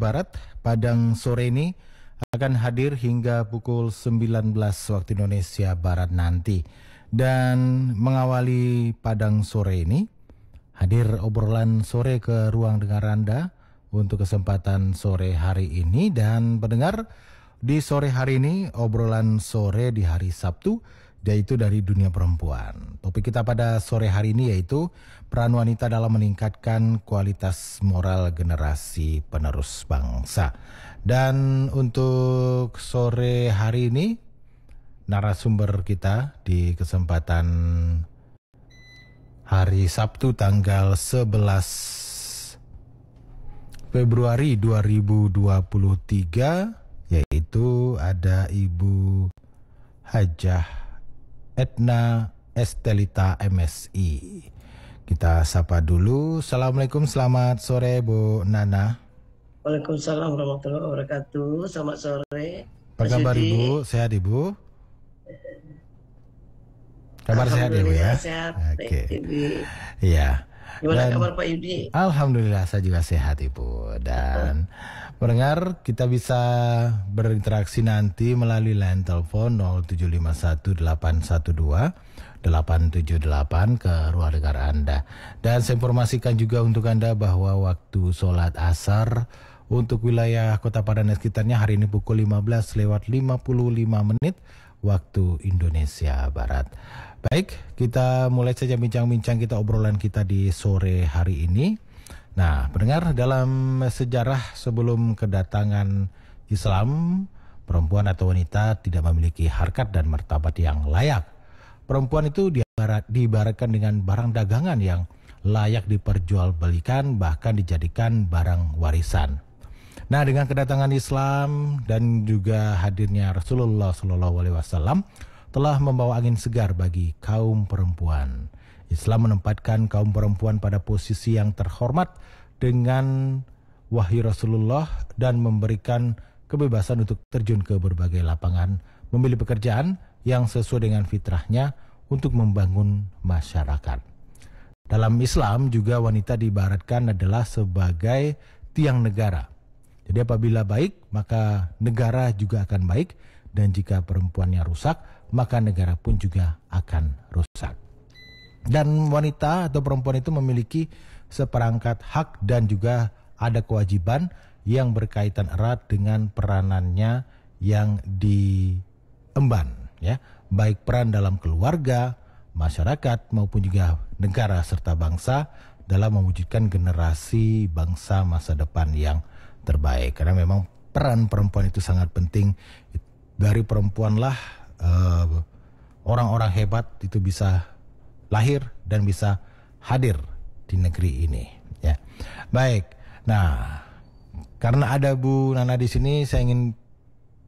Barat, Padang sore ini akan hadir hingga pukul 19 waktu Indonesia Barat nanti. Dan mengawali Padang sore ini, hadir obrolan sore ke ruang dengar Anda untuk kesempatan sore hari ini. Dan pendengar, di sore hari ini obrolan sore di hari Sabtu, yaitu dari dunia perempuan. Topik kita pada sore hari ini yaitu peran wanita dalam meningkatkan kualitas moral generasi penerus bangsa. Dan untuk sore hari ini, narasumber kita di kesempatan hari Sabtu tanggal 11 Februari 2023, yaitu ada Ibu Hajah Edna Estelita MSI. Kita sapa dulu. Assalamualaikum, selamat sore Bu Nana. Waalaikumsalam warahmatullahi wabarakatuh. Selamat sore. Apa kabar Ibu? Sehat Ibu? Kabar sehat Ibu ya? Sehat. Oke. Iya. Gimana kabar Pak Yudi? Alhamdulillah saya juga sehat Ibu. Dan pendengar, kita bisa berinteraksi nanti melalui line telepon 0751812-878 ke ruang dengar Anda. Dan saya informasikan juga untuk Anda bahwa waktu sholat asar untuk wilayah Kota Padang dan sekitarnya hari ini pukul 15:55 waktu Indonesia Barat. Baik, kita mulai saja bincang-bincang kita, obrolan kita di sore hari ini. Nah, pendengar, dalam sejarah sebelum kedatangan Islam, perempuan atau wanita tidak memiliki harkat dan martabat yang layak. Perempuan itu diibaratkan dengan barang dagangan yang layak diperjualbelikan, bahkan dijadikan barang warisan. Nah, dengan kedatangan Islam dan juga hadirnya Rasulullah SAW telah membawa angin segar bagi kaum perempuan. Islam menempatkan kaum perempuan pada posisi yang terhormat dengan wahyu Rasulullah dan memberikan kebebasan untuk terjun ke berbagai lapangan, memilih pekerjaan yang sesuai dengan fitrahnya untuk membangun masyarakat. Dalam Islam juga wanita diibaratkan adalah sebagai tiang negara. Jadi apabila baik, maka negara juga akan baik, dan jika perempuannya rusak, maka negara pun juga akan rusak. Dan wanita atau perempuan itu memiliki seperangkat hak dan juga ada kewajiban yang berkaitan erat dengan peranannya yang diemban, ya, baik peran dalam keluarga, masyarakat maupun juga negara serta bangsa dalam mewujudkan generasi bangsa masa depan yang terbaik. Karena memang peran perempuan itu sangat penting. Dari perempuanlah orang-orang hebat itu bisa lahir dan bisa hadir di negeri ini, ya. Baik. Nah, karena ada Bu Nana di sini, saya ingin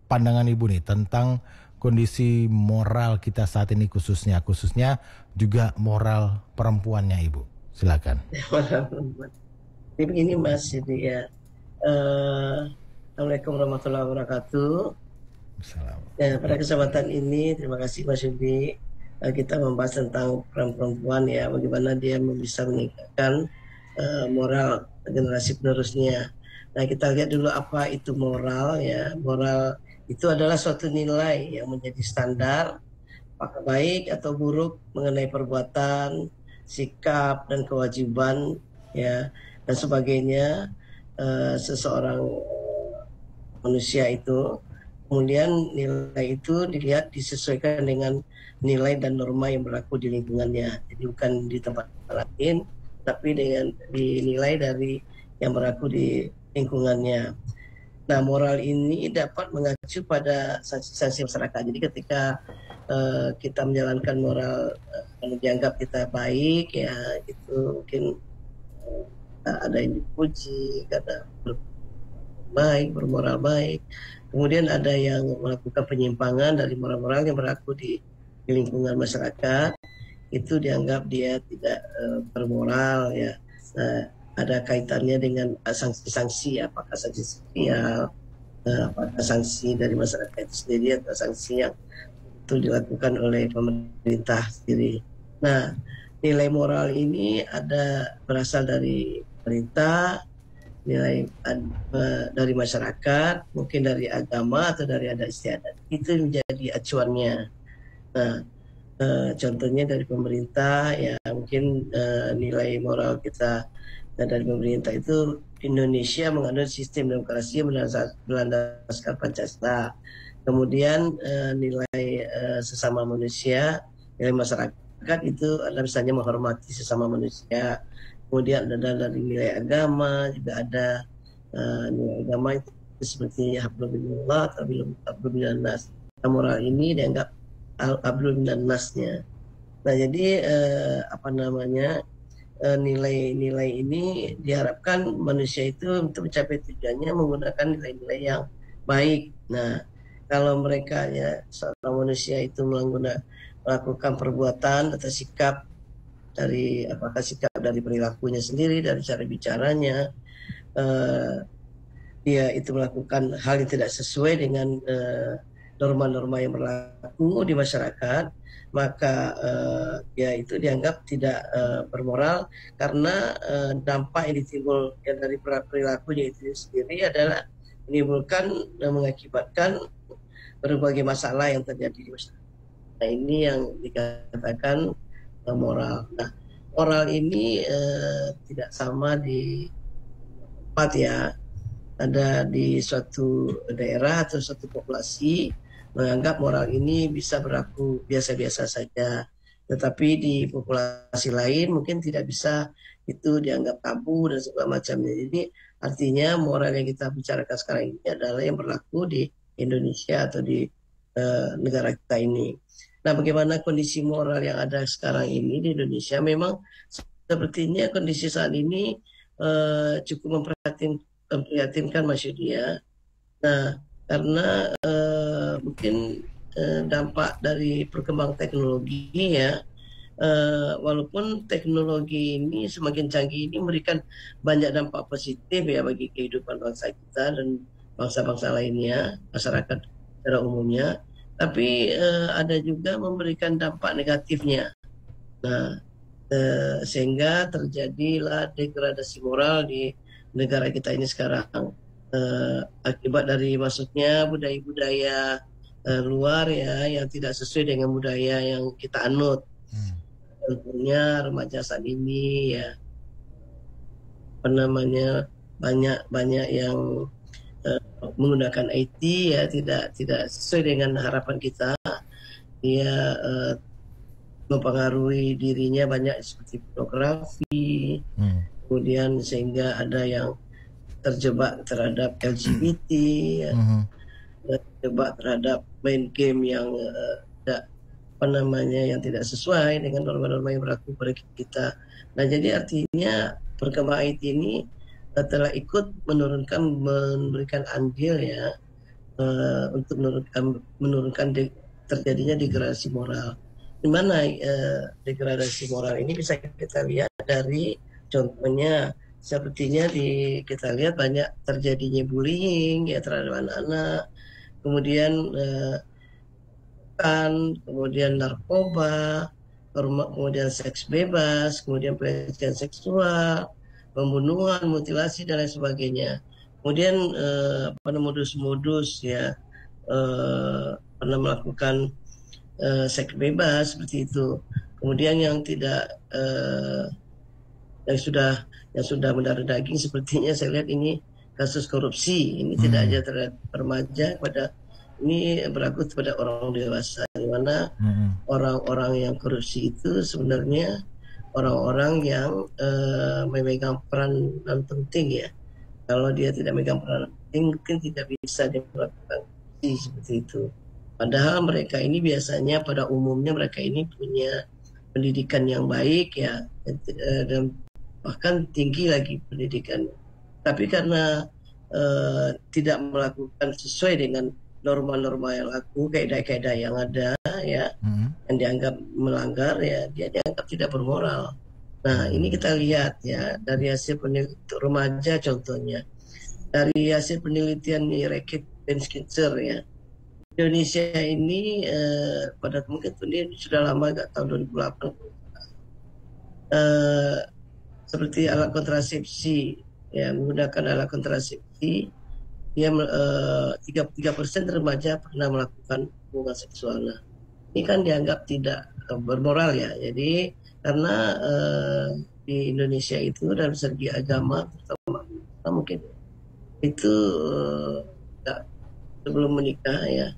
pandangan Ibu nih tentang kondisi moral kita saat ini, khususnya juga moral perempuannya Ibu. Silakan. Jadi begini Mas, jadi ya. Assalamualaikum warahmatullahi wabarakatuh. Ya, pada kesempatan ini terima kasih Mas Yudi. Kita membahas tentang peran perempuan, ya, bagaimana dia bisa meningkatkan moral generasi penerusnya. Nah, kita lihat dulu apa itu moral, ya. Moral itu adalah suatu nilai yang menjadi standar apakah baik atau buruk mengenai perbuatan, sikap dan kewajiban, ya, dan sebagainya seseorang manusia itu. Kemudian nilai itu dilihat disesuaikan dengan nilai dan norma yang berlaku di lingkungannya. Jadi bukan di tempat lain, tapi dengan dinilai dari yang berlaku di lingkungannya. Nah, moral ini dapat mengacu pada sanksi-sanksi masyarakat. Jadi ketika kita menjalankan moral yang dianggap kita baik, ya, itu mungkin ada yang dipuji, ada baik, bermoral baik. Kemudian ada yang melakukan penyimpangan dari moral-moral yang berlaku di lingkungan masyarakat, itu dianggap dia tidak bermoral, ya. Ada kaitannya dengan sanksi-sanksi, apakah sanksi sosial, apakah sanksi dari masyarakat itu sendiri atau sanksi yang itu dilakukan oleh pemerintah sendiri. Nah, nilai moral ini ada berasal dari pemerintah, nilai dari masyarakat, mungkin dari agama atau dari adat istiadat. Itu menjadi acuannya. Nah, contohnya dari pemerintah ya mungkin nilai moral kita dari pemerintah itu Indonesia menganut sistem demokrasi berlandaskan Pancasila. Kemudian nilai sesama manusia, nilai masyarakat itu adalah misalnya menghormati sesama manusia. Kemudian ada dari nilai agama juga ada nilai agama itu seperti hablum minallah atau hablum minannas. Moral ini dianggap hablum minannasnya. Nah jadi nilai-nilai ini diharapkan manusia itu untuk mencapai tujuannya menggunakan nilai-nilai yang baik. Nah kalau mereka ya seorang manusia itu melakukan perbuatan atau sikap dari apakah sikap dari perilakunya sendiri, dari cara bicaranya, dia itu melakukan hal yang tidak sesuai dengan norma-norma yang berlaku di masyarakat, maka ya itu dianggap tidak bermoral karena dampak yang ditimbulkan dari perilakunya itu sendiri adalah menimbulkan dan mengakibatkan berbagai masalah yang terjadi di masyarakat. Nah ini yang dikatakan moral. Nah moral ini tidak sama di tempat ya. Ada di suatu daerah atau suatu populasi menganggap moral ini bisa berlaku biasa-biasa saja. Tetapi di populasi lain mungkin tidak bisa, itu dianggap tabu dan segala macamnya. Jadi artinya moral yang kita bicarakan sekarang ini adalah yang berlaku di Indonesia atau di negara kita ini. Nah bagaimana kondisi moral yang ada sekarang ini di Indonesia? Memang sepertinya kondisi saat ini cukup memprihatinkan Mas Yudi ya. Nah, karena mungkin dampak dari perkembangan teknologi ya, walaupun teknologi ini semakin canggih ini memberikan banyak dampak positif ya bagi kehidupan bangsa kita dan bangsa-bangsa lainnya, masyarakat secara umumnya, tapi ada juga memberikan dampak negatifnya. Nah, sehingga terjadilah degradasi moral di negara kita ini sekarang akibat dari masuknya budaya-budaya luar ya yang tidak sesuai dengan budaya yang kita anut. Tentunya remaja saat ini ya banyak yang menggunakan IT ya tidak sesuai dengan harapan kita. Dia mempengaruhi dirinya banyak seperti pornografi, kemudian sehingga ada yang terjebak terhadap LGBT, ya, terjebak terhadap main game yang yang tidak sesuai dengan norma-norma yang berlaku pada kita. Nah jadi artinya perkembangan IT ini telah ikut memberikan andil ya untuk menurunkan terjadinya degradasi moral. Di mana degradasi moral ini bisa kita lihat dari contohnya sepertinya kita lihat banyak terjadinya bullying ya terhadap anak-anak, kemudian kemudian narkoba, kemudian seks bebas, kemudian pelecehan seksual, pembunuhan, mutilasi dan lain sebagainya. Kemudian modus-modus ya pernah melakukan seks bebas seperti itu. Kemudian yang tidak yang sudah mendarah daging sepertinya saya lihat ini kasus korupsi. Ini tidak hanya terhadap remaja, ini berlaku kepada orang dewasa, di mana orang-orang yang korupsi itu sebenarnya orang-orang yang memegang peran penting ya. Kalau dia tidak memegang peran penting mungkin tidak bisa dia melakukan korupsi seperti itu. Padahal mereka ini biasanya pada umumnya mereka ini punya pendidikan yang baik ya dan bahkan tinggi lagi pendidikan. Tapi karena tidak melakukan sesuai dengan norma-norma yang laku, kaidah-kaidah yang ada ya, yang dianggap melanggar ya, dia dianggap tidak bermoral. Nah ini kita lihat ya dari hasil penelitian remaja contohnya, dari hasil penelitian Reckitt Benckiser ya, Indonesia ini pada mungkin ini sudah lama nggak tahun 2008 seperti alat kontrasepsi ya menggunakan alat kontrasepsi, dia 33% remaja pernah melakukan hubungan seksual. Nah, ini kan dianggap tidak bermoral ya. Jadi karena di Indonesia itu dalam segi agama terutama mungkin itu sebelum menikah ya,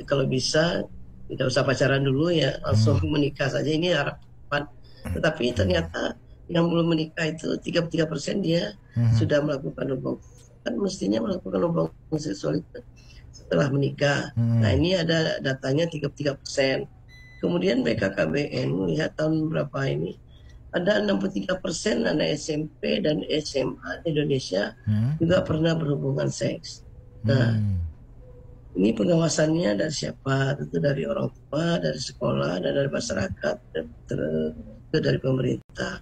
kalau bisa tidak usah pacaran dulu ya, langsung menikah saja, ini harapan. Tetapi ternyata yang belum menikah itu 33% dia sudah melakukan hubungan, kan mestinya melakukan hubungan seksual itu setelah menikah. Nah, ini ada datanya 33%. Kemudian BKKBN melihat tahun berapa ini ada 63% anak SMP dan SMA di Indonesia juga pernah berhubungan seks. Nah, ini pengawasannya dari siapa? Tentu dari orang tua, dari sekolah, dan dari masyarakat, dan dari pemerintah.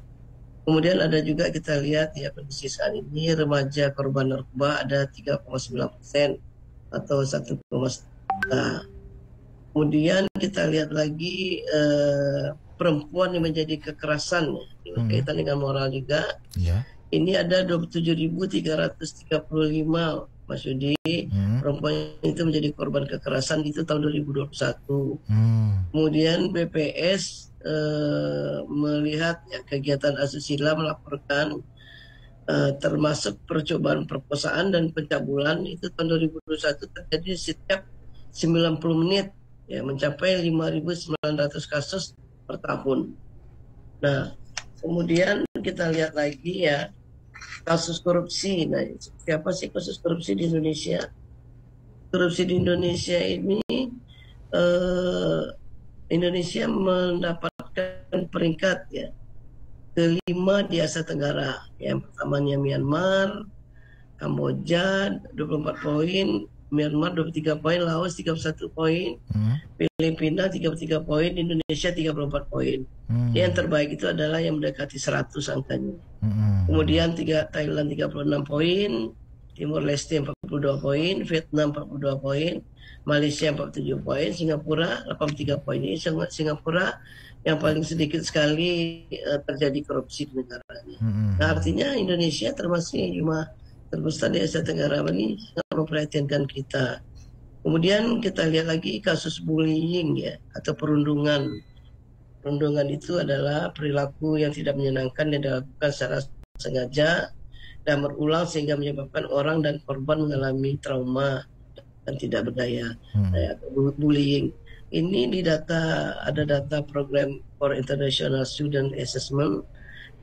Kemudian ada juga kita lihat ya, kondisi saat ini remaja korban narkoba ada 3,9% atau 1,1 juta. Kemudian kita lihat lagi perempuan yang menjadi kekerasan berkaitan dengan moral juga. Ini ada 27.335 Mas Yudi, perempuan itu menjadi korban kekerasan itu tahun 2021. Kemudian BPS melihat ya, kegiatan asusila melaporkan termasuk percobaan perkosaan dan pencabulan itu tahun 2021 terjadi setiap 90 menit ya, mencapai 5.900 kasus per tahun. Nah, kemudian kita lihat lagi ya kasus korupsi. Nah, siapa sih kasus korupsi di Indonesia? Korupsi di Indonesia ini Indonesia mendapatkan peringkat ya kelima di Asia Tenggara. Yang pertamanya Myanmar, Kamboja 24 poin, Myanmar 23 poin, Laos 31 poin, Filipina 33 poin, Indonesia 34 poin. Yang terbaik itu adalah yang mendekati 100 angkanya. Kemudian Thailand 36 poin, Timor Leste 42 poin, Vietnam 42 poin, Malaysia 47 poin, Singapura 83 poin. Ini Singapura yang paling sedikit sekali terjadi korupsi di negaranya. Nah, artinya Indonesia termasuk yang terbesar di Asia Tenggara, ini sangat memperhatikan kita. Kemudian kita lihat lagi kasus bullying ya, atau perundungan. Perundungan itu adalah perilaku yang tidak menyenangkan yang dilakukan secara sengaja dan berulang sehingga menyebabkan orang dan korban mengalami trauma dan tidak berdaya. Bullying ini di data, ada data program for International Student Assessment,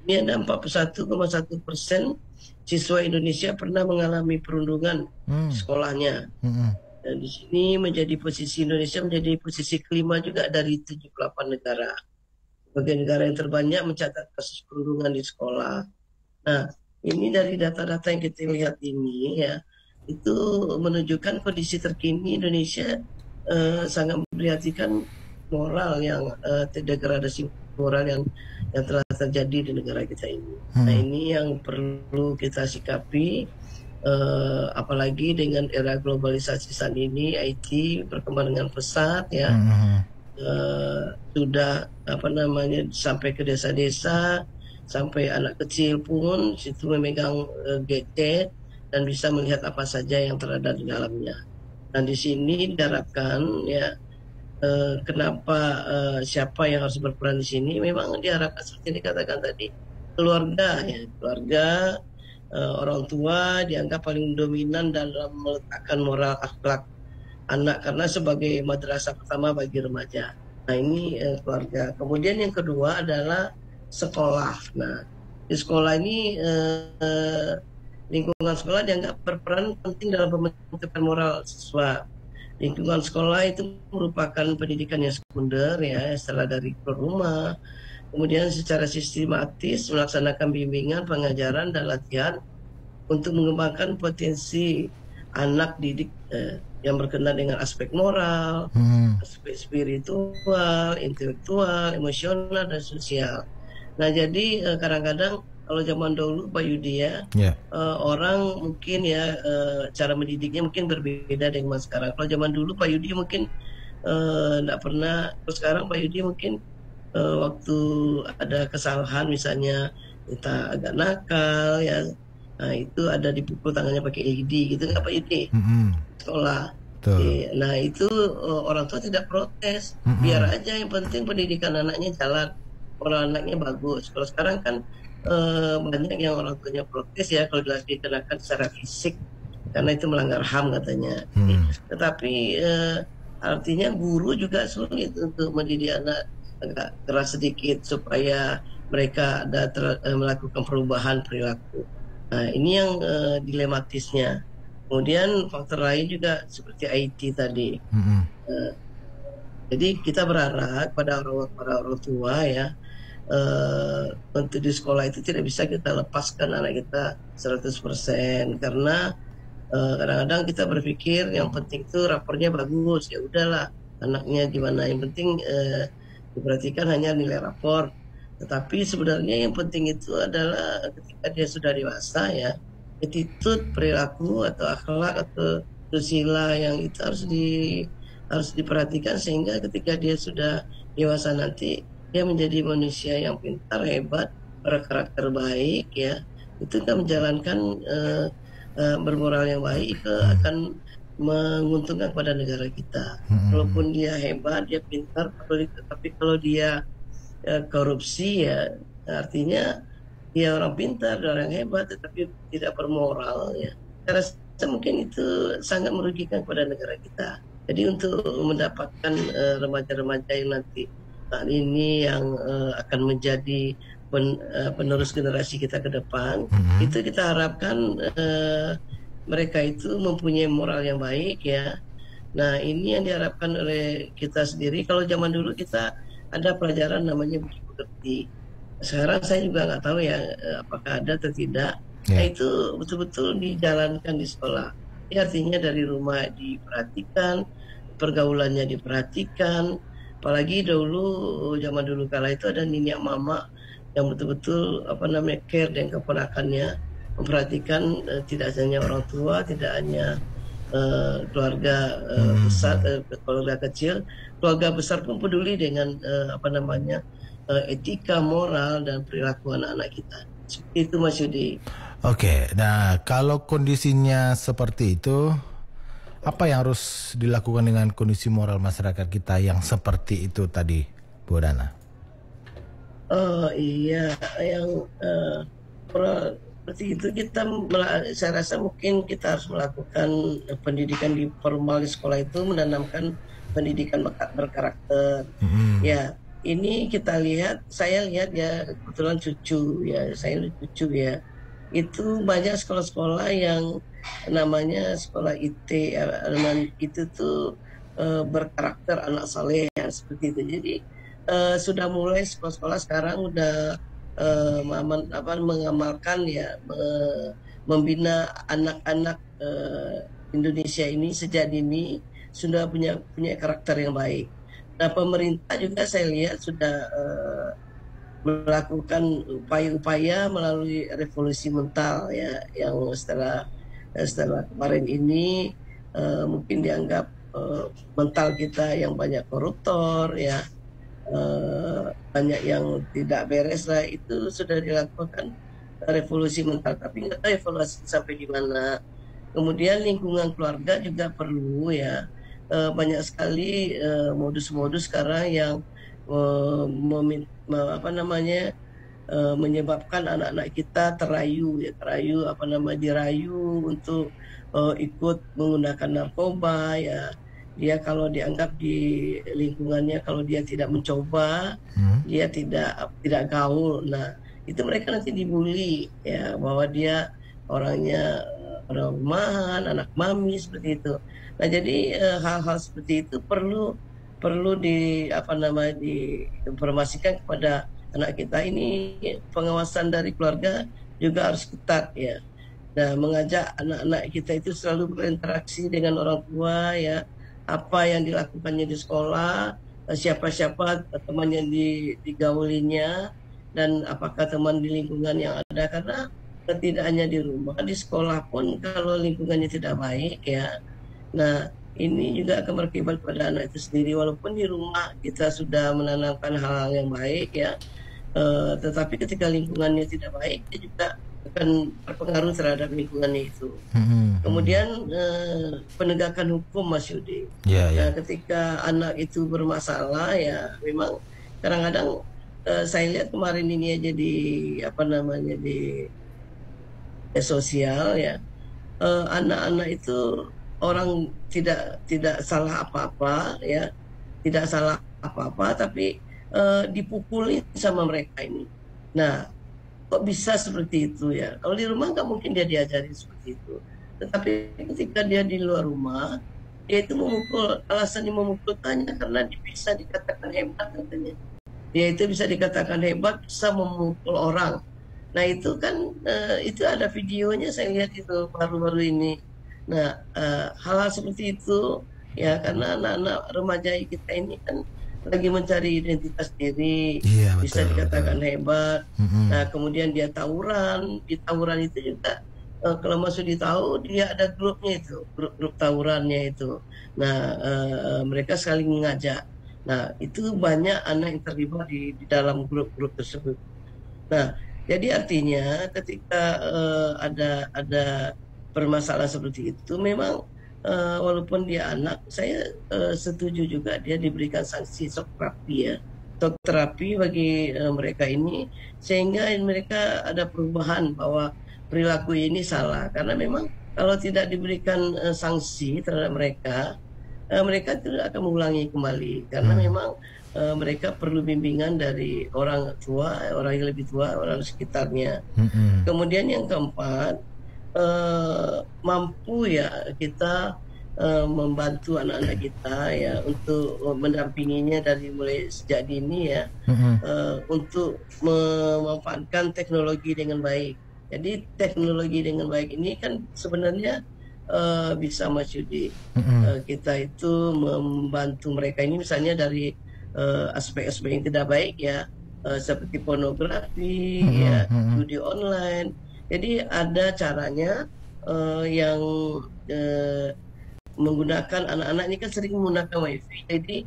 ini ada 41,1% siswa Indonesia pernah mengalami perundungan di sekolahnya. Dan di sini posisi Indonesia menjadi posisi kelima juga dari 78 negara. Sebagai negara yang terbanyak mencatat kasus perundungan di sekolah. Nah, ini dari data-data yang kita lihat ini ya, itu menunjukkan kondisi terkini Indonesia sangat memperhatikan moral yang degradasi moral yang telah terjadi di negara kita ini. Nah, ini yang perlu kita sikapi, apalagi dengan era globalisasi saat ini, IT berkembang dengan pesat ya. Sudah sampai ke desa-desa, sampai anak kecil pun situ memegang gadget dan bisa melihat apa saja yang terada di dalamnya. Dan di sini diharapkan ya, kenapa siapa yang harus berperan di sini? Memang diharapkan seperti dikatakan tadi, keluarga ya, keluarga, orang tua dianggap paling dominan dalam meletakkan moral akhlak anak karena sebagai madrasah pertama bagi remaja. Nah, ini keluarga. Kemudian yang kedua adalah sekolah. Nah, di sekolah ini lingkungan sekolah dianggap berperan penting dalam pembentukan moral siswa. Lingkungan sekolah itu merupakan pendidikan yang sekunder ya, setelah dari rumah. Kemudian secara sistematis melaksanakan bimbingan, pengajaran, dan latihan untuk mengembangkan potensi anak didik yang berkenaan dengan aspek moral, aspek spiritual, intelektual, emosional, dan sosial. Nah, jadi kadang-kadang kalau zaman dulu Pak Yudi ya, orang mungkin ya cara mendidiknya mungkin berbeda dengan sekarang. Kalau zaman dulu Pak Yudi mungkin tidak pernah. Terus sekarang Pak Yudi mungkin waktu ada kesalahan misalnya kita agak nakal ya, Nah, itu ada dipukul tangannya pakai LED gitu nggak Pak Yudi? Sekolah. Nah, itu orang tua tidak protes. Biar aja, yang penting pendidikan anaknya jalan. Kalau anaknya bagus. Kalau sekarang kan banyak yang orang tuanya protes ya kalau dikenakan secara fisik karena itu melanggar HAM katanya. Tetapi artinya guru juga sulit untuk mendidik anak agak keras sedikit supaya mereka ada melakukan perubahan perilaku. Nah, ini yang dilematisnya. Kemudian faktor lain juga seperti IT tadi. Jadi kita berharap pada orang tua ya, untuk di sekolah itu tidak bisa kita lepaskan anak kita 100% karena kadang-kadang kita berpikir yang penting itu rapornya bagus, ya udahlah anaknya gimana, yang penting diperhatikan hanya nilai rapor. Tetapi sebenarnya yang penting itu adalah ketika dia sudah dewasa ya, attitude, perilaku atau akhlak atau susila yang itu harus diperhatikan sehingga ketika dia sudah dewasa nanti dia menjadi manusia yang pintar, hebat, berkarakter baik ya. Itu kan menjalankan bermoral yang baik akan menguntungkan kepada negara kita. Walaupun dia hebat, dia pintar, tapi kalau dia korupsi ya artinya dia orang pintar, orang hebat tetapi tidak bermoral ya. Saya rasa mungkin itu sangat merugikan kepada negara kita. Jadi untuk mendapatkan remaja-remaja yang nanti saat ini yang akan menjadi penerus generasi kita ke depan, itu kita harapkan mereka itu mempunyai moral yang baik ya. Nah, ini yang diharapkan oleh kita sendiri. Kalau zaman dulu kita ada pelajaran namanya budi pekerti. Sekarang saya juga nggak tahu ya apakah ada atau tidak. Nah, itu betul-betul dijalankan di sekolah. Ini artinya dari rumah diperhatikan, pergaulannya diperhatikan. Apalagi zaman dulu kala itu ada nini mama yang betul-betul care dengan keponakannya, memperhatikan tidak hanya orang tua, tidak hanya keluarga besar, keluarga kecil, keluarga besar pun peduli dengan etika, moral dan perilaku anak-anak kita. Seperti itu Mas Yudi. Oke, nah kalau kondisinya seperti itu, apa yang harus dilakukan dengan kondisi moral masyarakat kita yang seperti itu tadi, Bu Dana? Iya, yang seperti itu saya rasa mungkin kita harus melakukan pendidikan di formal di sekolah itu, menanamkan pendidikan berkarakter. Ya, ini kita lihat, saya lihat ya kebetulan saya cucu ya, itu banyak sekolah-sekolah yang namanya sekolah IT, itu tuh berkarakter anak saleh ya, seperti itu. Jadi sudah mulai sekolah-sekolah sekarang udah mengamalkan ya, membina anak-anak Indonesia ini sejak dini sudah punya karakter yang baik. Nah, pemerintah juga saya lihat sudah melakukan upaya-upaya melalui revolusi mental ya, yang setelah kemarin ini mungkin dianggap mental kita yang banyak koruptor ya, banyak yang tidak beres lah, itu sudah dilakukan revolusi mental, tapi nggak tahu evaluasi sampai di mana. Kemudian lingkungan keluarga juga perlu ya, banyak sekali modus-modus sekarang yang menyebabkan anak-anak kita dirayu untuk ikut menggunakan narkoba ya. Dia kalau dianggap di lingkungannya, kalau dia tidak mencoba, dia tidak gaul. Nah, itu mereka nanti dibully ya, bahwa dia orangnya orang rumahan, anak mami, seperti itu. Nah, jadi hal-hal seperti itu perlu diinformasikan kepada anak kita. Ini pengawasan dari keluarga juga harus ketat ya. Nah, mengajak anak-anak kita itu selalu berinteraksi dengan orang tua ya, apa yang dilakukannya di sekolah, siapa-siapa teman yang digaulinya, dan apakah teman di lingkungan yang ada. Karena tidak hanya di rumah, di sekolah pun kalau lingkungannya tidak baik ya, nah ini juga akan berakibat pada anak itu sendiri. Walaupun di rumah kita sudah menanamkan hal-hal yang baik ya, tetapi ketika lingkungannya tidak baik, dia juga akan berpengaruh terhadap lingkungannya itu. Kemudian penegakan hukum, Mas Yudi. Nah, ketika anak itu bermasalah ya memang kadang-kadang saya lihat kemarin ini aja di di sosial ya, anak-anak itu orang tidak salah apa-apa ya, tidak salah apa-apa tapi dipukuli sama mereka ini. Nah, kok bisa seperti itu ya? Kalau di rumah nggak mungkin dia diajari seperti itu. Tetapi ketika dia di luar rumah, dia itu memukul, alasannya memukul hanya karena dia bisa dikatakan hebat katanya. Dia itu bisa dikatakan hebat, bisa memukul orang. Nah itu kan, itu ada videonya saya lihat itu baru-baru ini. Nah hal-hal seperti itu ya karena anak-anak remaja kita ini kan lagi mencari identitas diri, bisa dikatakan hebat. Nah kemudian dia tawuran, di tawuran itu juga kalau Mas Sudi tahu dia ada grupnya itu, grup tawurannya itu. Nah mereka saling mengajak. Nah itu banyak anak yang terlibat di dalam grup-grup tersebut. Nah jadi artinya ketika ada permasalahan seperti itu memang walaupun dia anak, saya setuju juga dia diberikan sanksi shock terapi ya. Shock terapi bagi mereka ini sehingga mereka ada perubahan bahwa perilaku ini salah. Karena memang kalau tidak diberikan sanksi terhadap mereka, mereka tidak akan mengulangi kembali. Karena memang mereka perlu bimbingan dari orang tua, orang yang lebih tua, orang sekitarnya. Kemudian yang keempat, mampu ya kita membantu anak-anak kita ya untuk mendampinginya dari mulai sejak dini ya, untuk memanfaatkan teknologi dengan baik. Jadi teknologi dengan baik ini kan sebenarnya bisa Mas Yudi, kita itu membantu mereka ini misalnya dari aspek-aspek yang tidak baik ya, seperti pornografi ya, judi online. Jadi ada caranya yang menggunakan anak-anak ini kan sering menggunakan wifi. Jadi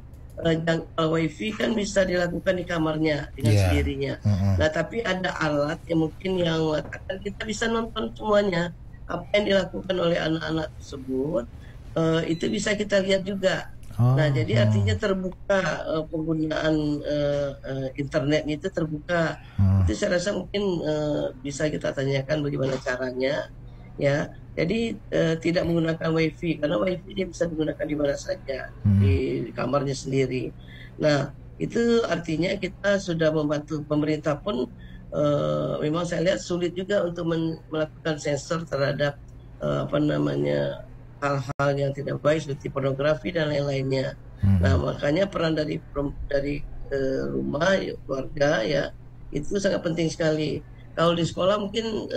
wifi kan bisa dilakukan di kamarnya dengan sendirinya. Nah tapi ada alat yang mungkin yang mengatakan kita bisa nonton semuanya apa yang dilakukan oleh anak-anak tersebut, itu bisa kita lihat juga. Nah jadi artinya terbuka, penggunaan internet itu terbuka. Itu saya rasa mungkin bisa kita tanyakan bagaimana caranya ya. Jadi tidak menggunakan wifi karena wifi dia bisa digunakan di mana saja, di kamarnya sendiri. Nah itu artinya kita sudah membantu. Pemerintah pun memang saya lihat sulit juga untuk melakukan sensor terhadap hal-hal yang tidak baik seperti pornografi dan lain-lainnya. Nah makanya peran dari rumah keluarga ya itu sangat penting sekali. Kalau di sekolah mungkin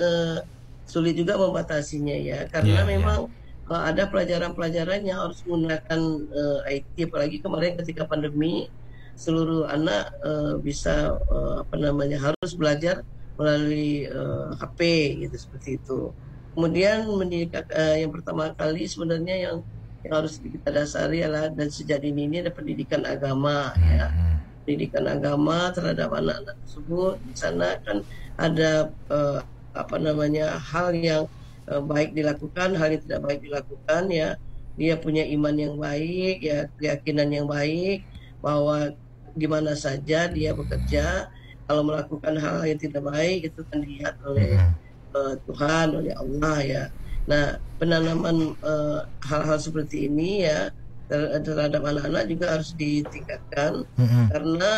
sulit juga membatasinya ya karena memang ada pelajaran-pelajaran yang harus menggunakan IT, apalagi kemarin ketika pandemi seluruh anak bisa harus belajar melalui HP gitu, seperti itu. Kemudian yang pertama kali sebenarnya yang harus kita dasari adalah dan sejak dini ini ada pendidikan agama ya. Pendidikan agama terhadap anak-anak tersebut. Di sana kan ada hal yang baik dilakukan, hal yang tidak baik dilakukan ya. Dia punya iman yang baik ya, keyakinan yang baik bahwa di mana saja dia bekerja, kalau melakukan hal yang tidak baik itu kan dilihat oleh Tuhan, oleh Allah ya. Nah penanaman hal-hal seperti ini ya terhadap anak-anak juga harus ditingkatkan karena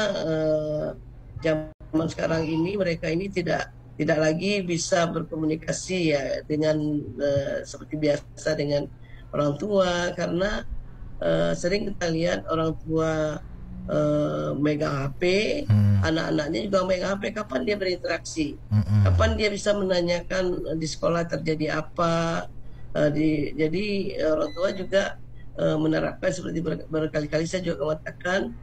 zaman sekarang ini mereka ini tidak lagi bisa berkomunikasi ya dengan seperti biasa dengan orang tua karena sering kita lihat orang tua megang HP, anak-anaknya juga megang HP. Kapan dia berinteraksi? Kapan dia bisa menanyakan di sekolah terjadi apa? Jadi orang tua juga menerapkan seperti berkali-kali saya juga mengatakan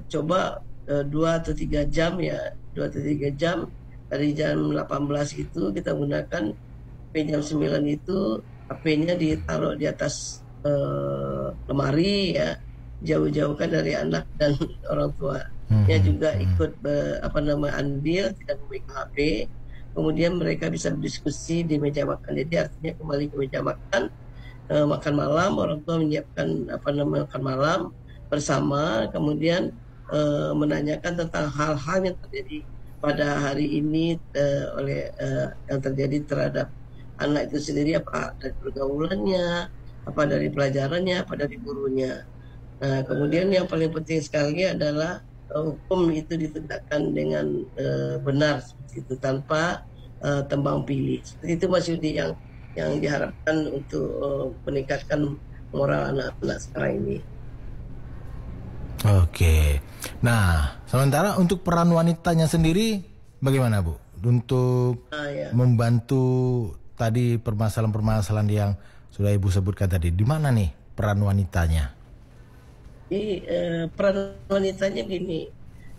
coba 2 atau 3 jam ya, 2 atau 3 jam dari jam 18 itu kita gunakan, sampai jam 9 itu HP-nya ditaruh di atas lemari ya, jauh-jauhkan dari anak dan orang tua. Dia juga ikut andil, tidak memegang HP. kemudian mereka bisa berdiskusi di meja makan. Jadi artinya kembali ke meja makan, makan malam, orang tua menyiapkan makan malam bersama, kemudian menanyakan tentang hal-hal yang terjadi pada hari ini yang terjadi terhadap anak itu sendiri, apa dari pergaulannya, apa dari pelajarannya, apa dari gurunya. Nah, kemudian yang paling penting sekali adalah hukum itu ditegakkan dengan benar seperti itu, tanpa tembang pilih. Seperti itu Mas Yudi yang diharapkan untuk meningkatkan moral anak-anak sekarang ini. Oke. Nah, sementara untuk peran wanitanya sendiri bagaimana, Bu? Untuk membantu tadi permasalahan-permasalahan yang sudah Ibu sebutkan tadi, di mana nih peran wanitanya? Peran wanitanya gini.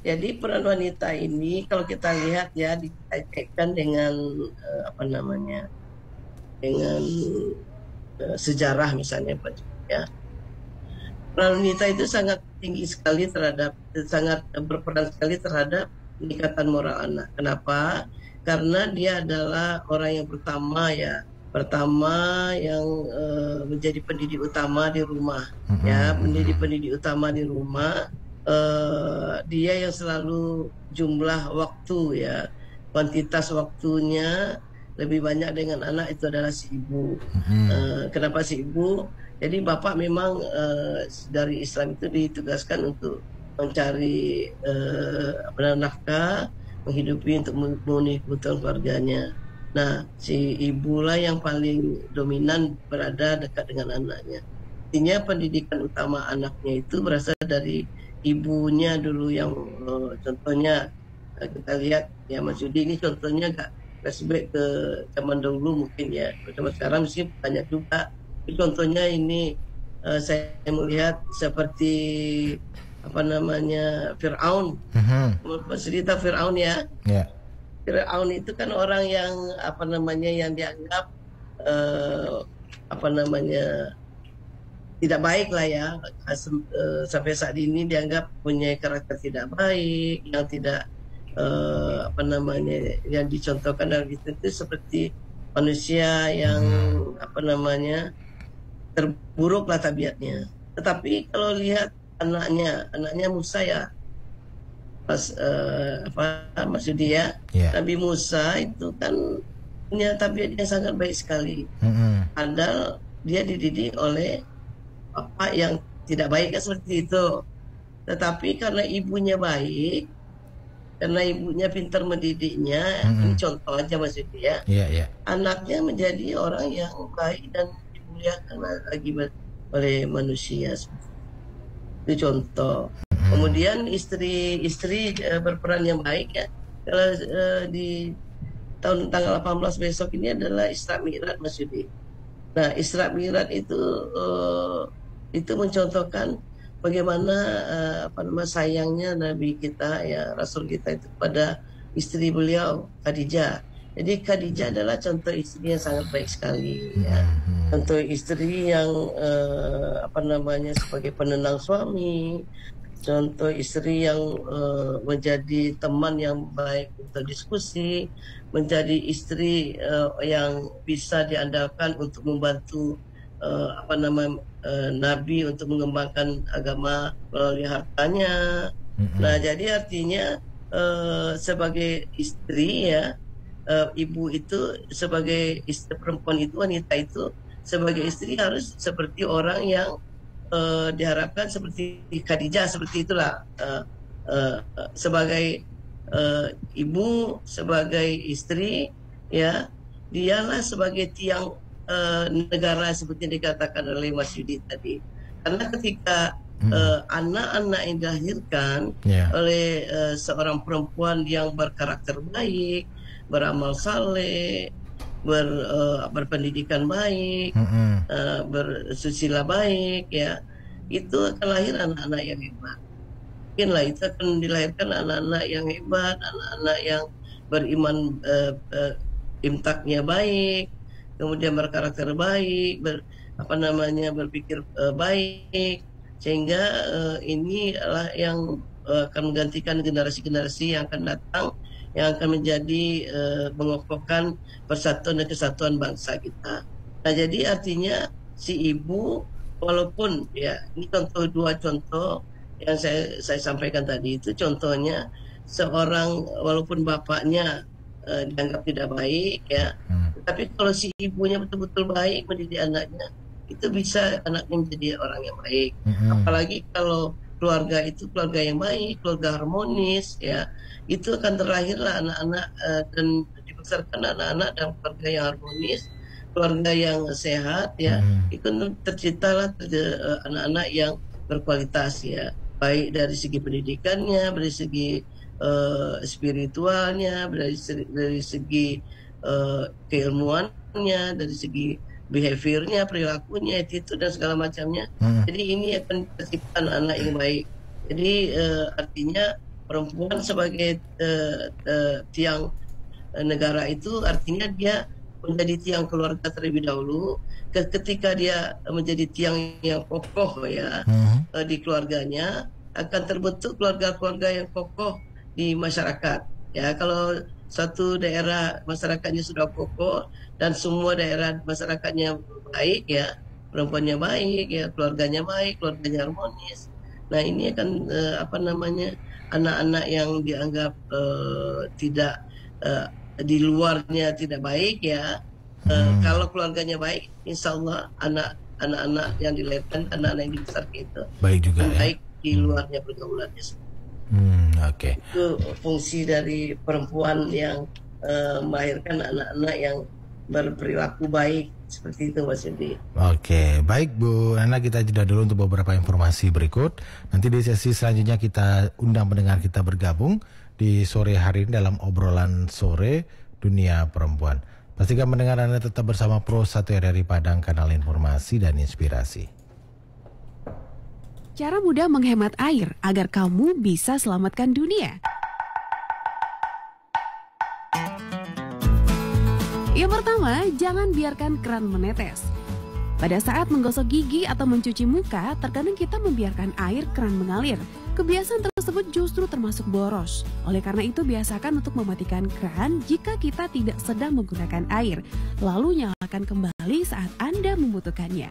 Jadi peran wanita ini kalau kita lihat ya dikaitkan dengan dengan sejarah misalnya, Pak, ya. Peran wanita itu sangat tinggi sekali sangat berperan sekali terhadap peningkatan moral anak. Kenapa? Karena dia adalah orang yang pertama yang menjadi pendidik utama di rumah, ya, pendidik utama di rumah. Dia yang selalu jumlah waktu, ya, kuantitas waktunya lebih banyak dengan anak itu adalah si ibu. Kenapa si ibu? Jadi bapak memang dari Islam itu ditugaskan untuk mencari nafkah, menghidupi, untuk memenuhi kebutuhan keluarganya. Nah, si ibulah yang paling dominan berada dekat dengan anaknya. Artinya pendidikan utama anaknya itu berasal dari ibunya dulu, yang contohnya kita lihat ya Mas Yudi, ini contohnya agak flashback ke zaman dulu mungkin ya, zaman sekarang mesti banyak juga. Contohnya ini saya melihat seperti Fir'aun, cerita Fir'aun ya. Fir'aun itu kan orang yang yang dianggap tidak baik lah ya, sampai saat ini dianggap punya karakter tidak baik, yang tidak yang dicontohkan dalam itu seperti manusia yang terburuk lah tabiatnya. Tetapi kalau lihat anaknya Musa ya, pas Mas Yudi ya, Nabi Musa itu kan punya tabiat yang sangat baik sekali. Padahal dia dididik oleh bapak yang tidak baik kan, seperti itu. Tetapi karena ibunya baik, karena ibunya pintar mendidiknya, ini contoh aja Mas Yudi ya, anaknya menjadi orang yang baik dan dimuliakan lagi oleh manusia. Itu contoh. Kemudian istri berperan yang baik ya. Kalau di tanggal 18 besok ini adalah Isra Mi'raj Mas Yudi. Nah, Isra Mi'raj itu mencontohkan bagaimana sayangnya Nabi kita ya, Rasul kita itu pada istri beliau Khadijah. Jadi Khadijah adalah contoh istri yang sangat baik sekali ya. Contoh istri yang sebagai penenang suami, contoh istri yang menjadi teman yang baik untuk diskusi, menjadi istri yang bisa diandalkan untuk membantu Nabi untuk mengembangkan agama melalui hartanya. Nah, jadi artinya sebagai istri ya, ibu itu sebagai istri, perempuan itu, wanita itu sebagai istri harus seperti orang yang diharapkan seperti Khadijah, seperti itulah. Sebagai ibu, sebagai istri ya, dialah sebagai tiang negara seperti yang dikatakan oleh Mas Yudi tadi. Karena ketika anak-anak yang dilahirkan oleh seorang perempuan yang berkarakter baik, beramal saleh, berpendidikan baik, bersusila baik ya, itu akan lahir anak-anak yang hebat. Mungkinlah itu akan dilahirkan anak-anak yang hebat, anak-anak yang beriman, imtaknya baik, kemudian berkarakter baik, berpikir baik, sehingga ini adalah yang akan menggantikan generasi-generasi yang akan datang, yang akan menjadi mengokohkan persatuan dan kesatuan bangsa kita. Nah, jadi artinya si ibu, walaupun ya ini dua contoh yang saya sampaikan tadi, itu contohnya seorang walaupun bapaknya dianggap tidak baik ya, tapi kalau si ibunya betul-betul baik mendidik anaknya, itu bisa anaknya menjadi orang yang baik. Apalagi kalau keluarga itu keluarga yang baik, keluarga harmonis ya, itu akan terlahirlah anak-anak dan dibesarkan anak-anak dalam keluarga yang harmonis, keluarga yang sehat ya. Itu terciptalah anak-anak yang berkualitas ya, baik dari segi pendidikannya, dari segi spiritualnya, dari segi keilmuannya, dari segi behaviornya, perilakunya, itu dan segala macamnya. Jadi ini akan tercipta anak yang baik. Jadi artinya perempuan sebagai tiang negara itu artinya dia menjadi tiang keluarga terlebih dahulu. Ketika dia menjadi tiang yang kokoh ya di keluarganya, akan terbentuk keluarga-keluarga yang kokoh di masyarakat. Ya, kalau satu daerah masyarakatnya sudah kokoh dan semua daerah masyarakatnya baik ya, perempuannya baik ya, keluarganya baik, keluarganya harmonis. Nah, ini akan anak-anak yang dianggap tidak di luarnya tidak baik ya. Kalau keluarganya baik, insya Allah anak-anak yang dilahirkan, anak-anak yang dibesarkan itu baik juga ya. Baik di luarnya pergaulannya. Oke. Itu fungsi dari perempuan yang melahirkan anak-anak yang berperilaku baik, seperti itu Mas Yudi. Oke, baik Bu Nana, kita jeda dulu untuk beberapa informasi berikut. Nanti di sesi selanjutnya kita undang pendengar kita bergabung di sore hari ini dalam obrolan sore Dunia Perempuan. Pastikan pendengar Anda tetap bersama Pro 1 RRI Padang, kanal informasi dan inspirasi. Cara mudah menghemat air agar kamu bisa selamatkan dunia. Yang pertama, jangan biarkan keran menetes. Pada saat menggosok gigi atau mencuci muka, terkadang kita membiarkan air keran mengalir. Kebiasaan tersebut justru termasuk boros. Oleh karena itu, biasakan untuk mematikan keran jika kita tidak sedang menggunakan air. Lalu nyalakan kembali saat Anda membutuhkannya.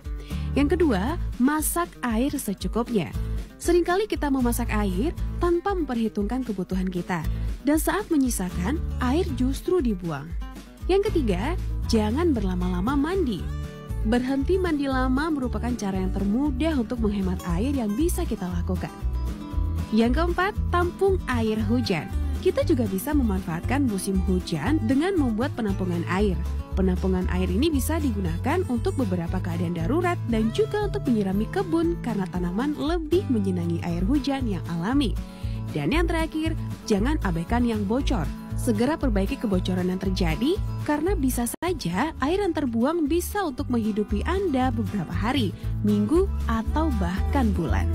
Yang kedua, masak air secukupnya. Seringkali kita memasak air tanpa memperhitungkan kebutuhan kita. Dan saat menyisakan, air justru dibuang. Yang ketiga, jangan berlama-lama mandi. Berhenti mandi lama merupakan cara yang termudah untuk menghemat air yang bisa kita lakukan. Yang keempat, tampung air hujan. Kita juga bisa memanfaatkan musim hujan dengan membuat penampungan air. Penampungan air ini bisa digunakan untuk beberapa keadaan darurat dan juga untuk menyirami kebun karena tanaman lebih menyenangi air hujan yang alami. Dan yang terakhir, jangan abaikan yang bocor. Segera perbaiki kebocoran yang terjadi karena bisa saja air yang terbuang bisa untuk menghidupi Anda beberapa hari, minggu, atau bahkan bulan.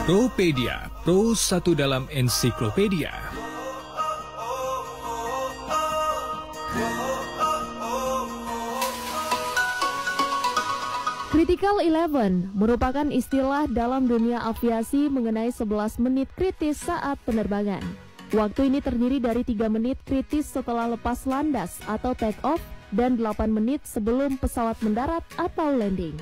Propedia, Pro 1 dalam ensiklopedia. Critical 11 merupakan istilah dalam dunia aviasi mengenai 11 menit kritis saat penerbangan. Waktu ini terdiri dari 3 menit kritis setelah lepas landas atau take off dan 8 menit sebelum pesawat mendarat atau landing.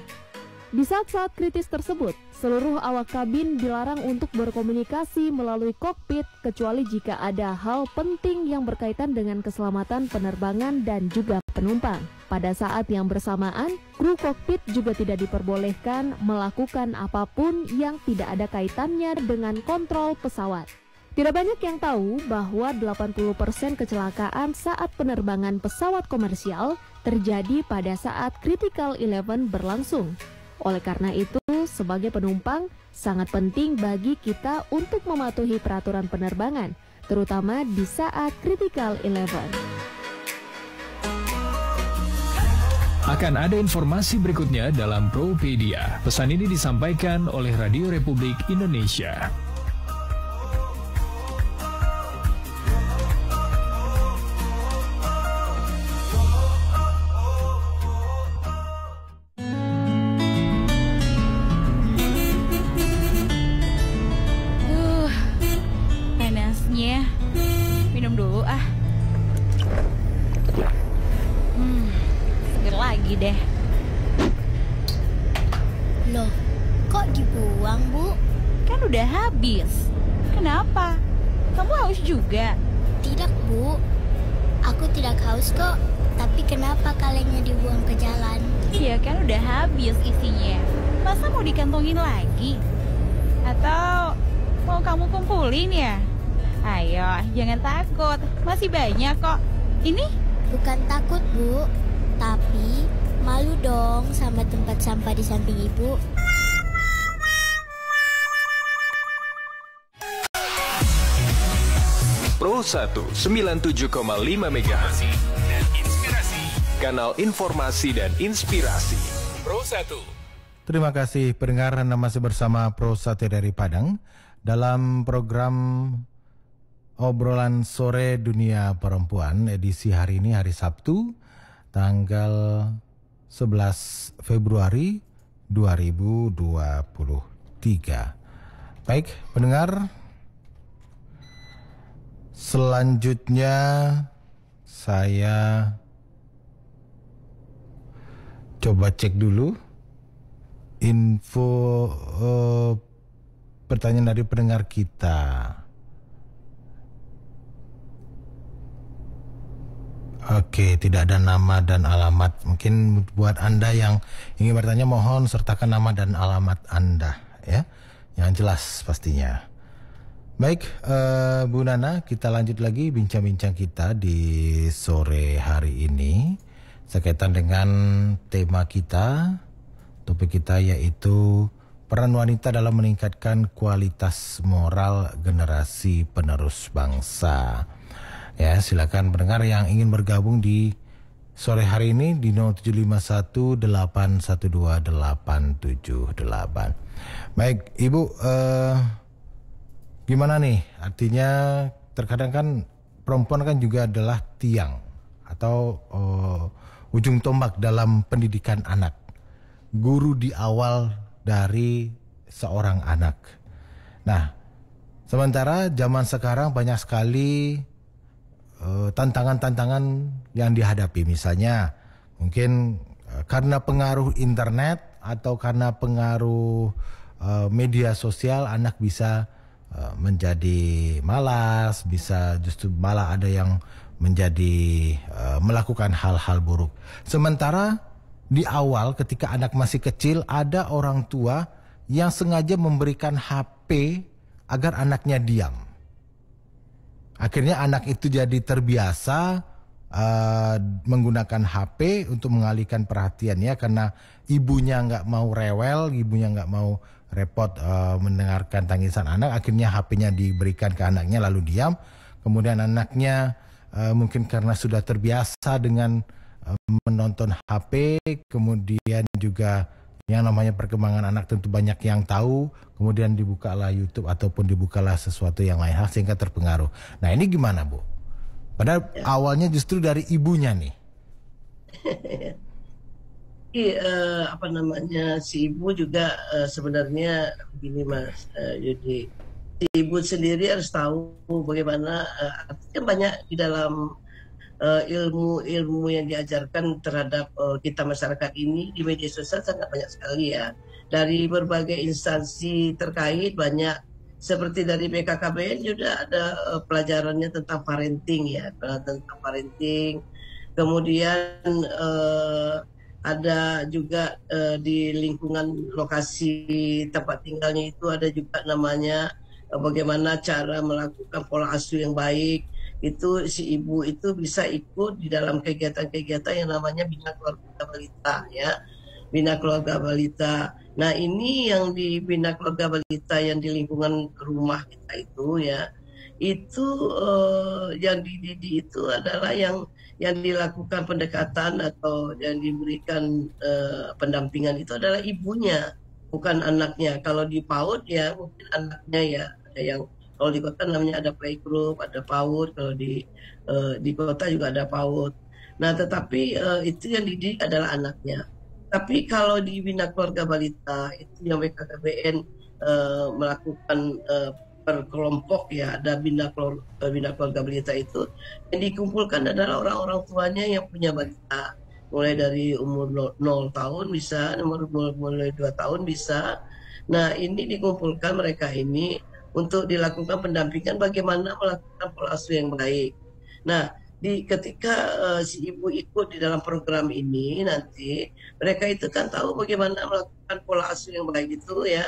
Di saat-saat kritis tersebut, seluruh awak kabin dilarang untuk berkomunikasi melalui kokpit kecuali jika ada hal penting yang berkaitan dengan keselamatan penerbangan dan juga penumpang. Pada saat yang bersamaan, kru kokpit juga tidak diperbolehkan melakukan apapun yang tidak ada kaitannya dengan kontrol pesawat. Tidak banyak yang tahu bahwa 80% kecelakaan saat penerbangan pesawat komersial terjadi pada saat Critical 11 berlangsung. Oleh karena itu, sebagai penumpang, sangat penting bagi kita untuk mematuhi peraturan penerbangan, terutama di saat Critical 11. Akan ada informasi berikutnya dalam Propedia. Pesan ini disampaikan oleh Radio Republik Indonesia. lagi deh. Loh, kok dibuang, Bu? Kan udah habis. Kenapa? Kamu haus juga? Tidak, Bu. Aku tidak haus kok. Tapi kenapa kalengnya dibuang ke jalan? Iya kan udah habis isinya. Masa mau dikantongin lagi? Atau mau kamu kumpulin ya? Ayo, jangan takut. Masih banyak kok. Ini? Bukan takut, Bu. Tapi malu dong sama tempat sampah di samping Ibu. Pro 1 97,5 MHz dan Inspirasi. Kanal informasi dan inspirasi. Pro 1. Terima kasih pendengar, Anda masih bersama Pro 1 dari Padang dalam program Obrolan Sore Dunia Perempuan edisi hari ini, hari Sabtu, tanggal 11 Februari 2023. Baik, pendengar, selanjutnya saya coba cek dulu info pertanyaan dari pendengar kita. Oke, tidak ada nama dan alamat. Mungkin buat Anda yang ingin bertanya, mohon sertakan nama dan alamat Anda, ya, yang jelas pastinya. Baik, Bu Nana, kita lanjut lagi bincang-bincang kita di sore hari ini sekaitan dengan tema kita, topik kita yaitu peran wanita dalam meningkatkan kualitas moral generasi penerus bangsa. Ya, silakan pendengar yang ingin bergabung di sore hari ini di 0751812878. Baik, Ibu, gimana nih? Artinya terkadang kan perempuan kan juga adalah tiang atau ujung tombak dalam pendidikan anak. Guru di awal dari seorang anak. Nah, sementara zaman sekarang banyak sekali tantangan-tantangan yang dihadapi. Misalnya mungkin karena pengaruh internet atau karena pengaruh media sosial, anak bisa menjadi malas, bisa justru malah ada yang menjadi melakukan hal-hal buruk. Sementara di awal ketika anak masih kecil, ada orang tua yang sengaja memberikan HP agar anaknya diam. Akhirnya anak itu jadi terbiasa menggunakan HP untuk mengalihkan perhatiannya karena ibunya nggak mau rewel, ibunya nggak mau repot mendengarkan tangisan anak. Akhirnya HP-nya diberikan ke anaknya lalu diam. Kemudian anaknya mungkin karena sudah terbiasa dengan menonton HP, kemudian juga yang namanya perkembangan anak tentu banyak yang tahu, kemudian dibukalah YouTube ataupun dibukalah sesuatu yang lain hal sehingga terpengaruh. Nah, ini gimana, Bu? Padahal awalnya justru dari ibunya nih. Si ibu juga sebenarnya begini, Mas Yudi. Si ibu sendiri harus tahu bagaimana artinya banyak di dalam ilmu-ilmu yang diajarkan terhadap kita masyarakat ini di media sosial sangat banyak sekali ya. Dari berbagai instansi terkait banyak, seperti dari BKKBN juga ada pelajarannya tentang parenting ya, tentang parenting. Kemudian ada juga di lingkungan lokasi tempat tinggalnya itu ada juga namanya bagaimana cara melakukan pola asuh yang baik. Itu si ibu itu bisa ikut di dalam kegiatan-kegiatan yang namanya Bina Keluarga Balita ya, Bina Keluarga Balita. Nah, ini yang di Bina Keluarga Balita yang di lingkungan rumah kita itu ya, itu yang dididik itu adalah yang dilakukan pendekatan atau yang diberikan pendampingan itu adalah ibunya, bukan anaknya. Kalau di PAUD ya mungkin anaknya ya, ada yang kalau di kota namanya ada playgroup, ada PAUD, kalau di kota juga ada PAUD. Nah, tetapi itu yang dididik adalah anaknya. Tapi kalau di Bina Keluarga Balita itu yang BKKBN melakukan per kelompok ya, ada Bina Keluarga Balita itu yang dikumpulkan adalah orang-orang tuanya yang punya balita. mulai dari umur 0 tahun bisa, mulai 2 tahun bisa. Nah, ini dikumpulkan mereka ini untuk dilakukan pendampingan bagaimana melakukan pola asuh yang baik. Nah, ketika si ibu ikut di dalam program ini nanti mereka itu kan tahu bagaimana melakukan pola asuh yang baik itu ya.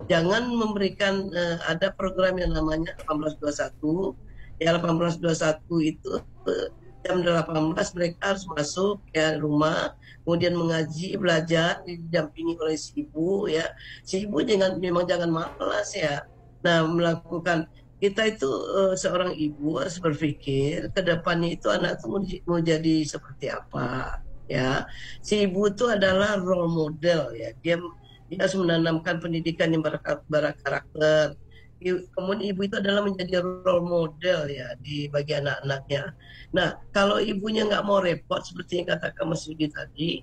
Jangan memberikan ada program yang namanya 1821. Ya 1821 itu jam 18 mereka harus masuk ya rumah, kemudian mengaji, belajar, didampingi oleh si ibu ya. Si ibu memang jangan malas ya. Nah, melakukan kita itu seorang ibu harus berpikir ke depannya itu anak itu mau jadi seperti apa ya. Si ibu itu adalah role model ya. Dia harus menanamkan pendidikan yang berkarakter. Kemudian ibu itu adalah menjadi role model ya bagi anak-anaknya. Nah, kalau ibunya nggak mau repot seperti yang katakan Mas Yudi tadi,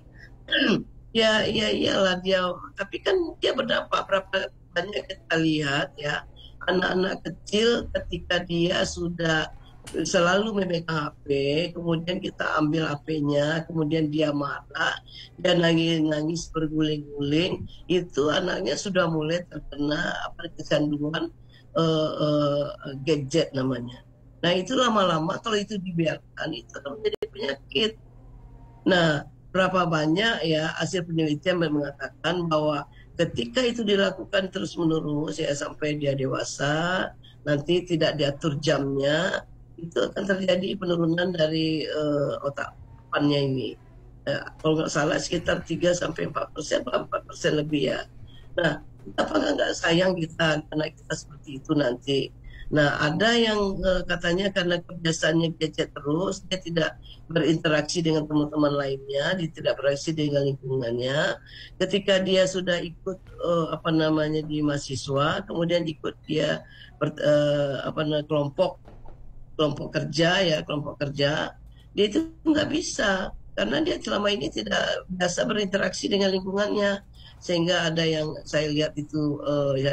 ya iyalah dia. Tapi kan dia berdampak. Berapa banyak kita lihat ya anak-anak kecil ketika dia sudah selalu memegang HP, kemudian kita ambil HP-nya, kemudian dia marah, dia nangis berguling-guling, itu anaknya sudah mulai terkena kecanduan gadget namanya. Nah, itu lama-lama kalau itu dibiarkan itu akan menjadi penyakit. Nah, berapa banyak ya hasil penelitian mengatakan bahwa ketika itu dilakukan terus-menerus ya sampai dia dewasa, nanti tidak diatur jamnya, itu akan terjadi penurunan dari otak depannya ini. Kalau nggak salah sekitar 3-4%, 4% lebih ya. Nah, apakah nggak sayang kita anak kita seperti itu nanti? Nah, ada yang katanya karena kebiasaannya gadget terus, dia tidak berinteraksi dengan teman-teman lainnya, dia tidak berinteraksi dengan lingkungannya. Ketika dia sudah ikut di mahasiswa, kemudian ikut dia kelompok kerja, dia itu nggak bisa karena dia selama ini tidak biasa berinteraksi dengan lingkungannya. Sehingga ada yang saya lihat itu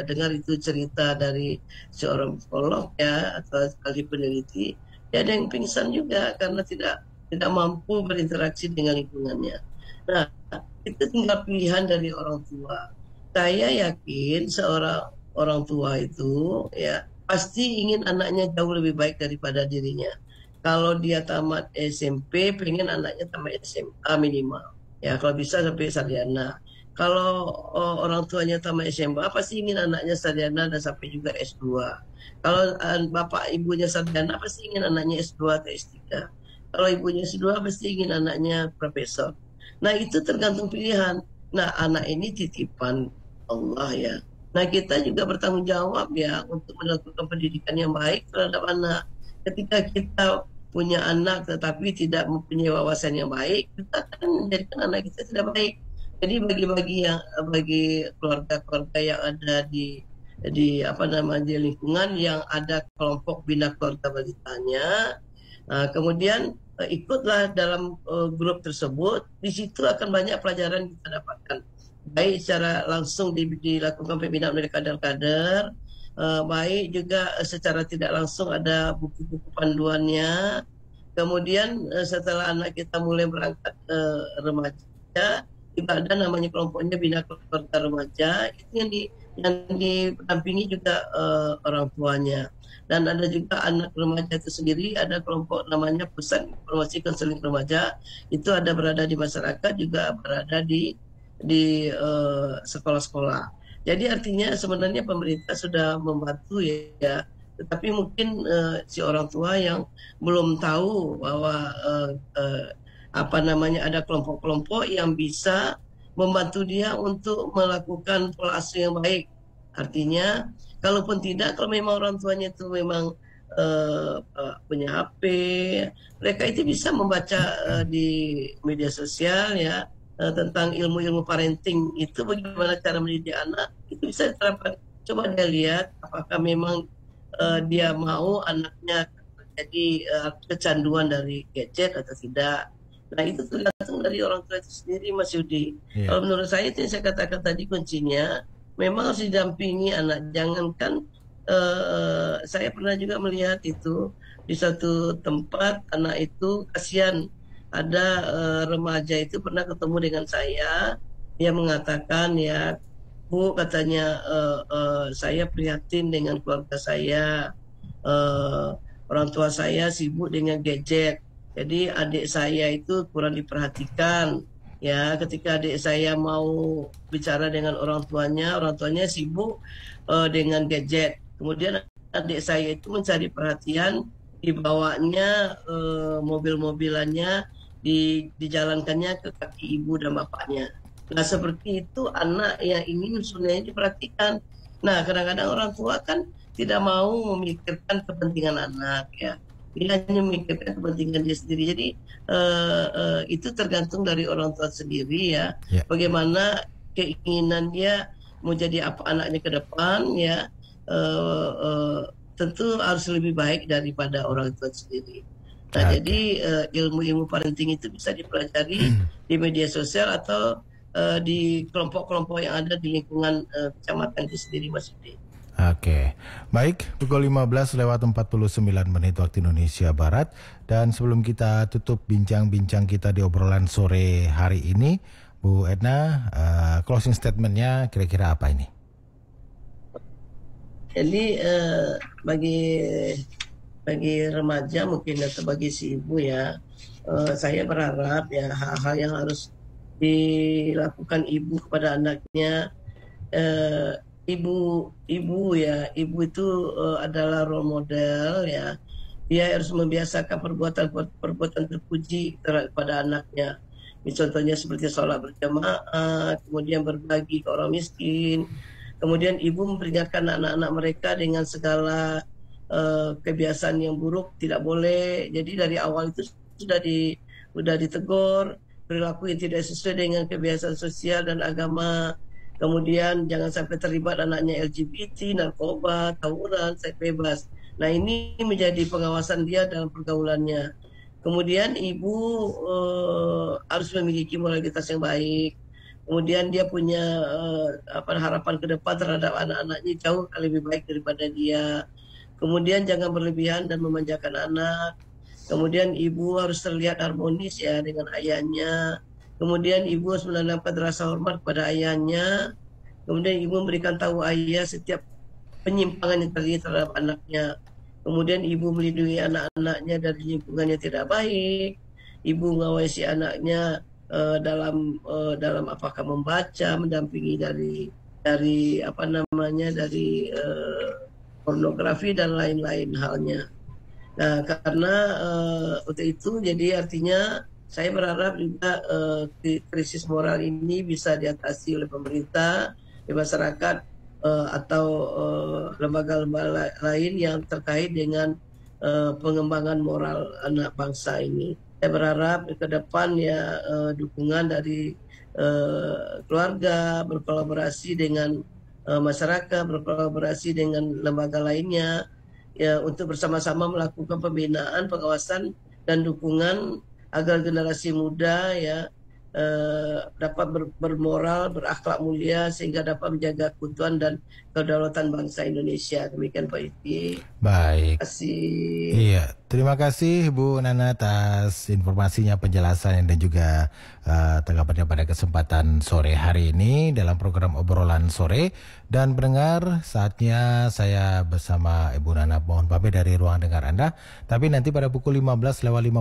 dengar itu cerita dari seorang psikolog ya atau ahli peneliti, ya ada yang pingsan juga karena tidak mampu berinteraksi dengan lingkungannya. Nah, itu tinggal pilihan dari orang tua. Saya yakin seorang orang tua itu ya pasti ingin anaknya jauh lebih baik daripada dirinya. Kalau dia tamat SMP, pengen anaknya tamat SMA minimal. Ya, kalau bisa sampai sarjana. Kalau orang tuanya tamat SMA, pasti ingin anaknya sarjana dan sampai juga S2. Kalau bapak ibunya sarjana, pasti ingin anaknya S2 atau S3. Kalau ibunya S2, pasti ingin anaknya profesor. Nah, itu tergantung pilihan. Nah, anak ini titipan Allah ya. Nah, kita juga bertanggung jawab ya untuk melakukan pendidikan yang baik terhadap anak. Ketika kita punya anak tetapi tidak mempunyai wawasan yang baik, kita akan menjadikan anak kita tidak baik. Jadi bagi keluarga-keluarga yang ada di lingkungan yang ada kelompok bina keluarga balitanya, kemudian ikutlah dalam grup tersebut. Di situ akan banyak pelajaran yang kita dapatkan, baik secara langsung dilakukan pembinaan oleh kader-kader, baik juga secara tidak langsung ada buku-buku panduannya. Kemudian setelah anak kita mulai berangkat remaja, juga ada namanya kelompoknya bina keluarga remaja, itu yang didampingi juga orang tuanya. Dan ada juga anak remaja itu sendiri, ada kelompok namanya Pusat Informasi Konseling Remaja, itu ada berada di masyarakat, juga berada di sekolah-sekolah. Jadi artinya sebenarnya pemerintah sudah membantu ya, tetapi mungkin si orang tua yang belum tahu bahwa ada kelompok-kelompok yang bisa membantu dia untuk melakukan pola asuh yang baik. Artinya, kalaupun tidak, kalau memang orang tuanya itu memang punya HP, mereka itu bisa membaca di media sosial ya tentang ilmu-ilmu parenting itu, bagaimana cara mendidik anak, itu bisa diterapkan. Coba dia lihat apakah memang dia mau anaknya jadi kecanduan dari gadget atau tidak. Nah, itu tergantung dari orang tua itu sendiri, Mas Yudi. Yeah. Kalau menurut saya itu yang saya katakan tadi kuncinya memang harus didampingi anak. Jangankan saya pernah juga melihat itu di satu tempat anak itu kasihan ada remaja itu pernah ketemu dengan saya, dia mengatakan ya, Bu, katanya saya prihatin dengan keluarga saya, orang tua saya sibuk dengan gadget, jadi adik saya itu kurang diperhatikan. Ya, ketika adik saya mau bicara dengan orang tuanya sibuk dengan gadget. Kemudian adik saya itu mencari perhatian, dibawanya mobil-mobilannya, dijalankannya ke kaki ibu dan bapaknya. Nah, seperti itu anak yang ingin sebenarnya diperhatikan. Nah, kadang-kadang orang tua kan tidak mau memikirkan kepentingan anak, ya. Dia hanya memikirkan kepentingan dia sendiri. Jadi itu tergantung dari orang tua sendiri, ya. Bagaimana keinginan dia mau jadi apa anaknya ke depan, ya. Tentu harus lebih baik daripada orang tua sendiri. Nah, jadi ilmu-ilmu parenting itu bisa dipelajari di media sosial atau di kelompok-kelompok yang ada di lingkungan kecamatan itu sendiri, Mas Yudi. Oke, baik, pukul 15:49 waktu Indonesia Barat. Dan sebelum kita tutup bincang-bincang kita di obrolan sore hari ini, Bu Edna, closing statementnya kira-kira apa ini? Jadi bagi remaja mungkin atau bagi si ibu, ya, saya berharap ya hal-hal yang harus dilakukan ibu kepada anaknya. Ibu itu adalah role model, ya. Dia harus membiasakan perbuatan terpuji kepada anaknya. Contohnya seperti sholat berjamaah, kemudian berbagi ke orang miskin. Kemudian ibu memperingatkan anak-anak mereka dengan segala kebiasaan yang buruk tidak boleh. Jadi dari awal itu sudah ditegur perilaku yang tidak sesuai dengan kebiasaan sosial dan agama. Kemudian jangan sampai terlibat anaknya LGBT, narkoba, tawuran, seks bebas. Nah, ini menjadi pengawasan dia dalam pergaulannya. Kemudian ibu harus memiliki moralitas yang baik. Kemudian dia punya harapan ke depan terhadap anak-anaknya jauh lebih baik daripada dia. Kemudian jangan berlebihan dan memanjakan anak. Kemudian ibu harus terlihat harmonis, ya, dengan ayahnya. Kemudian ibu harus menanamkan rasa hormat kepada ayahnya. Kemudian ibu memberikan tahu ayah setiap penyimpangan yang terjadi terhadap anaknya. Kemudian ibu melindungi anak-anaknya dari lingkungan yang tidak baik. Ibu mengawasi anaknya dalam apakah membaca, mendampingi dari pornografi dan lain-lain halnya. Nah, karena untuk itu jadi artinya saya berharap juga krisis moral ini bisa diatasi oleh pemerintah, di masyarakat, atau lembaga-lembaga lain yang terkait dengan pengembangan moral anak bangsa ini. Saya berharap ke depan, ya, dukungan dari keluarga, berkolaborasi dengan masyarakat, berkolaborasi dengan lembaga lainnya, ya, untuk bersama-sama melakukan pembinaan, pengawasan, dan dukungan agar generasi muda, ya, dapat bermoral, berakhlak mulia, sehingga dapat menjaga keutuhan dan kedaulatan bangsa Indonesia. Demikian Pak Iti. Baik. Terima kasih. Iya, terima kasih Bu Nana atas informasinya, penjelasan dan juga tanggapannya pada kesempatan sore hari ini dalam program obrolan sore. Dan pendengar, saatnya saya bersama Ibu Nana mohon pamit dari ruang dengar Anda. Tapi nanti pada pukul 15:05